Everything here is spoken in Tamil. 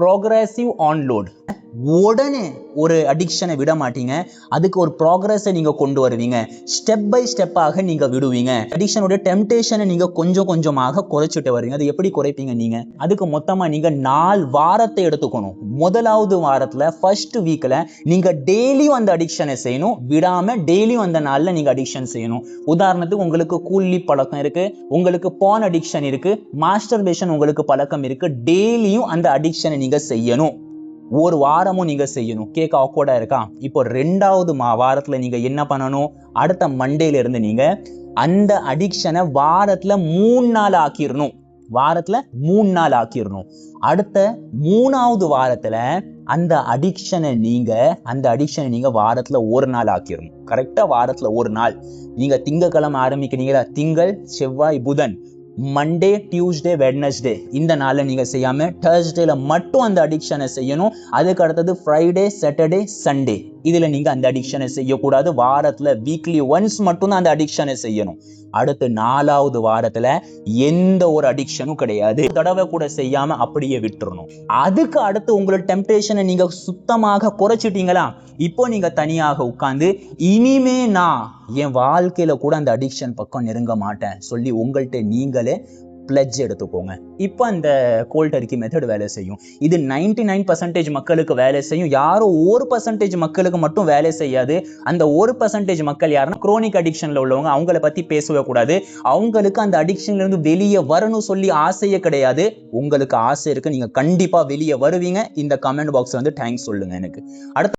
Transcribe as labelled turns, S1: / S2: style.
S1: Progressive on load. உடனே ஒரு அடிக்ஷனை விட மாட்டீங்க, அதுக்கு ஒரு ப்ராக்ரஸை நீங்க கொண்டு வருவீங்க, ஸ்டெப் பை ஸ்டெப்பாக நீங்க விடுவீங்க. அடிக்ஷனோட டெம்டேஷனை நீங்க கொஞ்சம் கொஞ்சமாக குறைச்சிட்டு வருவீங்க. அது எப்படி குறைப்பீங்க நீங்க? அதுக்கு மொத்தமா நீங்க 4 வாரத்தை எடுத்துக்கணும். முதலாவது வாரத்துல ஃபர்ஸ்ட் வீக்ல நீங்க டெய்லியும் அந்த அடிக்ஷனை செய்யணும், விடாம டெய்லியும் அந்த நாள்ல நீங்க அடிக்ஷன் செய்யணும். உதாரணத்துக்கு உங்களுக்கு கூலி பழக்கம் இருக்கு, உங்களுக்கு பான் அடிக்ஷன் இருக்கு, மாஸ்டர்பேஷன் உங்களுக்கு பழக்கம் இருக்கு, டெய்லியும் அந்த அடிக்ஷனை நீங்க செய்யணும். ஒரு வாரமும் நீங்க செய்யணும். கேட்க ஆக்வர்டா இருக்கா? இப்போ 2வது வாரத்துல நீங்க என்ன பண்ணணும்? அடுத்த மண்டேல இருந்து நீங்க அந்த அடிக்ஷனை வாரத்துல 3 நாள் ஆக்கிரணும். வாரத்துல 3 நாள் ஆக்கிரணும். அடுத்த 3வது வாரத்துல அந்த அடிக்ஷனை நீங்க வாரத்துல 1 நாள் ஆக்கிரணும். கரெக்டா வாரத்துல 1 நாள். நீங்க திங்கட்கிழமை ஆரம்பிக்கிறீங்களா? திங்கள், செவ்வாய், புதன், மண்டே, டியூஸ்டே, வெட்னஸ்டே இந்த நாள்ல நீங்க செய்யாம தர்ஸ்டேல மட்டும் அந்த அடிக்ஷனை செய்யணும். அதுக்கு அடுத்தது ஃப்ரைடே, சாட்டர்டே, சண்டே இதுல நீங்க அந்த அடிக்ஷனை செய்யக்கூடாது. வாரத்துல வீக்லி ஒன்ஸ் மட்டும் தான் அந்த அடிக்ஷனை செய்யணும். அடுத்து 4வது வாரத்துல எந்த ஒரு அடிக்ஷனும் கிடையாது. தடவை கூட செய்யாம அப்படியே விட்டுறணும். அதுக்கு அடுத்து உங்களோட டெம்டேஷனை நீங்க சுத்தமாக குறைச்சிட்டீங்களா? இப்போ நீங்க தனியாக உட்கார்ந்து இனிமே நான் என் வாழ்க்கையில கூட அந்த அடிக்ஷன் பக்கம் நெருங்க மாட்டேன் சொல்லி உங்கள்கிட்ட நீங்களே பிளட்ஜ் எடுத்துக்கோங்க. இப்போ அந்த கோல்ட் டர்க்கி மெத்தட் வேலை செய்யும். இது 99% மக்களுக்கு வேலை செய்யும். யாரோ 1% மக்களுக்கு மட்டும் வேலை செய்யாது. அந்த 1% மக்கள் யாருன்னா குரோனிக் அடிக்ஷன்ல உள்ளவங்க. அவங்கள பத்தி பேசவே கூடாது. அவங்களுக்கு அந்த அடிக்ஷன்ல இருந்து வெளியே வரணும் சொல்லி ஆசையே கிடையாது. உங்களுக்கு ஆசை இருக்கு, நீங்க கண்டிப்பா வெளியே வருவீங்க. இந்த கமெண்ட் பாக்ஸ்ல வந்து தேங்க்ஸ் சொல்லுங்க எனக்கு. அடுத்த